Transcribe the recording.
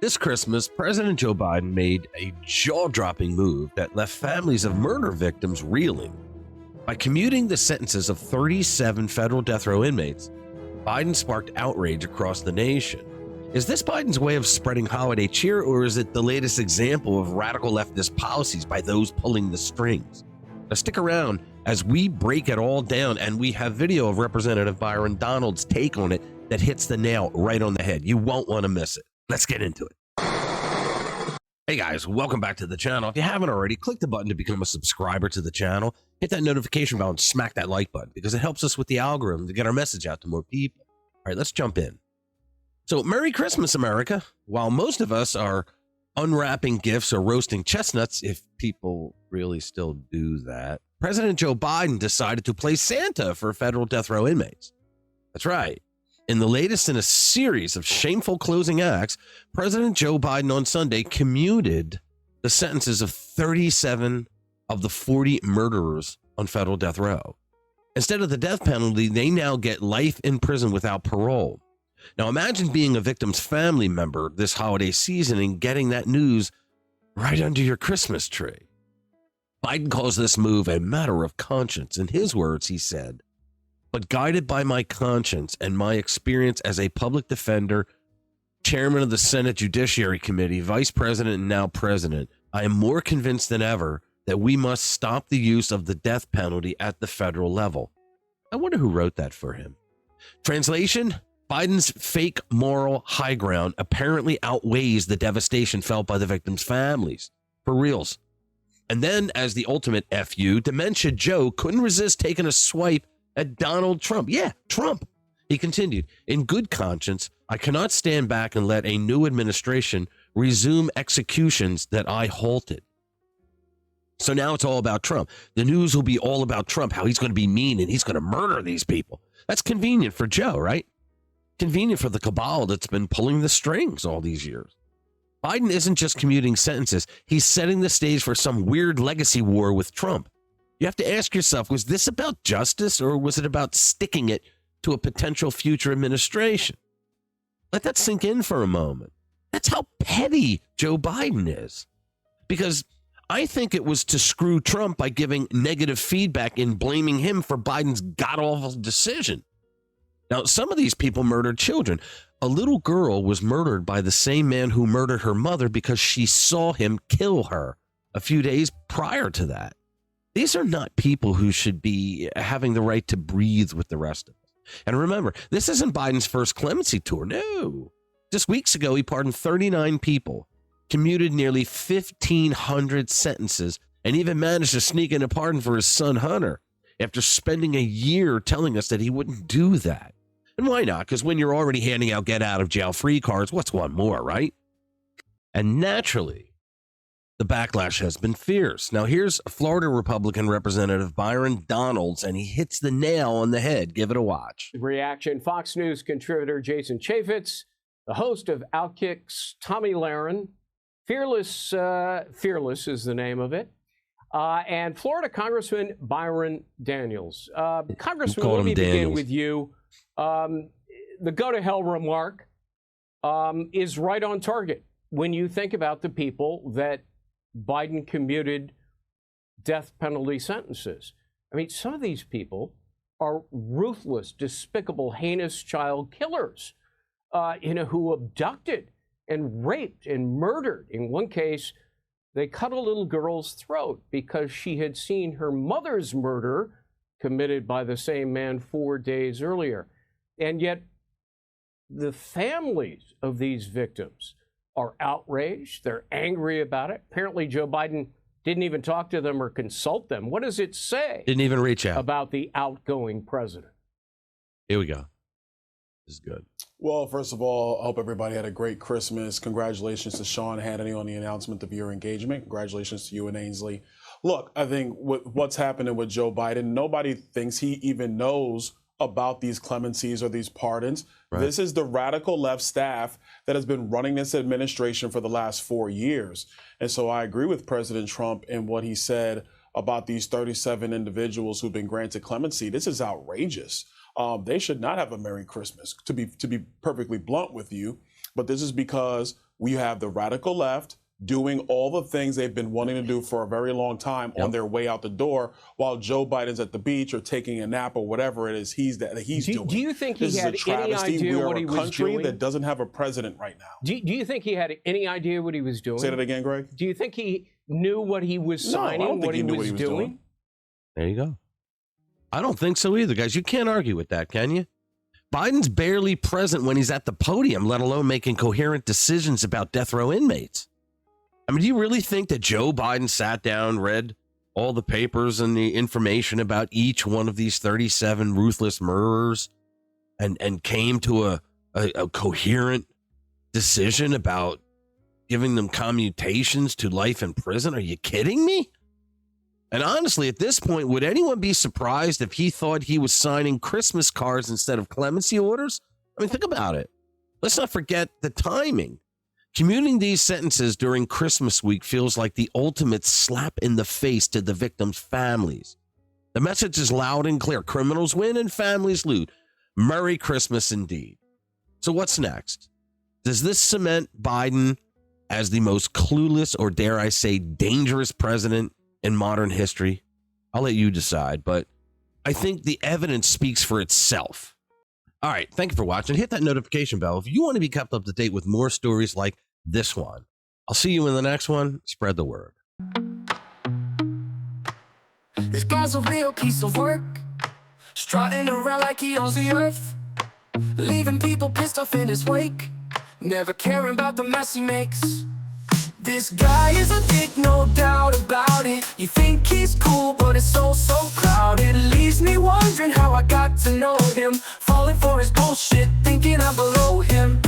This Christmas, President Joe Biden made a jaw-dropping move that left families of murder victims reeling. By commuting the sentences of 37 federal death row inmates, Biden sparked outrage across the nation. Is this Biden's way of spreading holiday cheer, or is it the latest example of radical leftist policies by those pulling the strings? Now stick around as we break it all down, and we have video of Representative Byron Donald's take on it that hits the nail right on the head. You won't want to miss it. Let's get into it. Hey guys, welcome back to the channel. If you haven't already, click the button to become a subscriber to the channel. Hit that notification bell and smack that like button because it helps us with the algorithm to get our message out to more people. All right, let's jump in. So, Merry Christmas, America. While most of us are unwrapping gifts or roasting chestnuts, if people really still do that, President Joe Biden decided to play Santa for federal death row inmates. That's right. In the latest in a series of shameful closing acts, President Joe Biden on Sunday commuted the sentences of 37 of the 40 murderers on federal death row. Instead of the death penalty, they now get life in prison without parole. Now imagine being a victim's family member this holiday season and getting that news right under your Christmas tree. Biden calls this move a matter of conscience. In his words, he said, "But guided by my conscience and my experience as a public defender, chairman of the Senate Judiciary Committee, vice president, and now president, I am more convinced than ever that we must stop the use of the death penalty at the federal level." I wonder who wrote that for him. Translation: Biden's fake moral high ground apparently outweighs the devastation felt by the victims' families. For reals. And then, as the ultimate FU, Dementia Joe couldn't resist taking a swipe at Donald Trump. Yeah, Trump. He continued, "In good conscience, I cannot stand back and let a new administration resume executions that I halted." So now it's all about Trump. The news will be all about Trump, how he's going to be mean and he's going to murder these people. That's convenient for Joe, right? Convenient for the cabal that's been pulling the strings all these years. Biden isn't just commuting sentences. He's setting the stage for some weird legacy war with Trump. You have to ask yourself, was this about justice or was it about sticking it to a potential future administration? Let that sink in for a moment. That's how petty Joe Biden is. Because I think it was to screw Trump by giving negative feedback and blaming him for Biden's god-awful decision. Now, some of these people murdered children. A little girl was murdered by the same man who murdered her mother because she saw him kill her a few days prior to that. These are not people who should be having the right to breathe with the rest of us. And remember, this isn't Biden's first clemency tour. No. Just weeks ago, he pardoned 39 people, commuted nearly 1,500 sentences, and even managed to sneak in a pardon for his son, Hunter, after spending a year telling us that he wouldn't do that. And why not? Because when you're already handing out get-out-of-jail-free cards, what's one more, right? And naturally, the backlash has been fierce. Now, here's Florida Republican Representative Byron Donalds, and he hits the nail on the head. Give it a watch. Reaction. Fox News contributor Jason Chaffetz, the host of Outkick's Tommy Lahren. Fearless is the name of it. And Florida Congressman Byron Daniels. Congressman, let me begin with you. The go-to-hell remark is right on target when you think about the people that Biden commuted death penalty sentences. I mean, some of these people are ruthless, despicable, heinous child killers, who abducted and raped and murdered. In one case, they cut a little girl's throat because she had seen her mother's murder committed by the same man 4 days earlier. And yet the families of these victims are outraged. They're angry about it. Apparently, Joe Biden didn't even talk to them or consult them. What does it say? Didn't even reach out about the outgoing president. Here we go. This is good. Well, first of all, I hope everybody had a great Christmas. Congratulations to Sean Hannity on the announcement of your engagement. Congratulations to you and Ainsley. Look, I think what's happening with Joe Biden, nobody thinks he even knows about these clemencies or these pardons. Right. This is the radical left staff that has been running this administration for the last 4 years. And so I agree with President Trump in what he said about these 37 individuals who've been granted clemency. This is outrageous. They should not have a Merry Christmas, to be perfectly blunt with you. But this is because we have the radical left doing all the things they've been wanting to do for a very long time on their way out the door, while Joe Biden's at the beach or taking a nap or whatever it is he's doing. Do you think he this had is a any travesty. idea We are what he a was country doing? that doesn't have a president right now. Do you think he had any idea what he was doing? Say that again, Greg. Do you think he knew what he was signing, No, I don't think what he knew was doing? There you go. I don't think so either, guys. You can't argue with that, can you? Biden's barely present when he's at the podium, let alone making coherent decisions about death row inmates. I mean, do you really think that Joe Biden sat down, read all the papers and the information about each one of these 37 ruthless murderers and came to a coherent decision about giving them commutations to life in prison? Are you kidding me? And honestly, at this point, would anyone be surprised if he thought he was signing Christmas cards instead of clemency orders? I mean, think about it. Let's not forget the timing. Commuting these sentences during Christmas week feels like the ultimate slap in the face to the victims' families. The message is loud and clear. Criminals win and families loot. Merry Christmas indeed. So what's next? Does this cement Biden as the most clueless, or dare I say dangerous, president in modern history? I'll let you decide, but I think the evidence speaks for itself. All right, thank you for watching. Hit that notification bell if you want to be kept up to date with more stories like this one. I'll see you in the next one. Spread the word. This guy's a real piece of work, strutting around like he owns the earth, leaving people pissed off in his wake, never caring about the mess he makes. This guy is a dick, no doubt about it. You think he's cool, but it's so crowded. Leaves me wondering how I got to know him, falling for his bullshit, thinking I'm below him.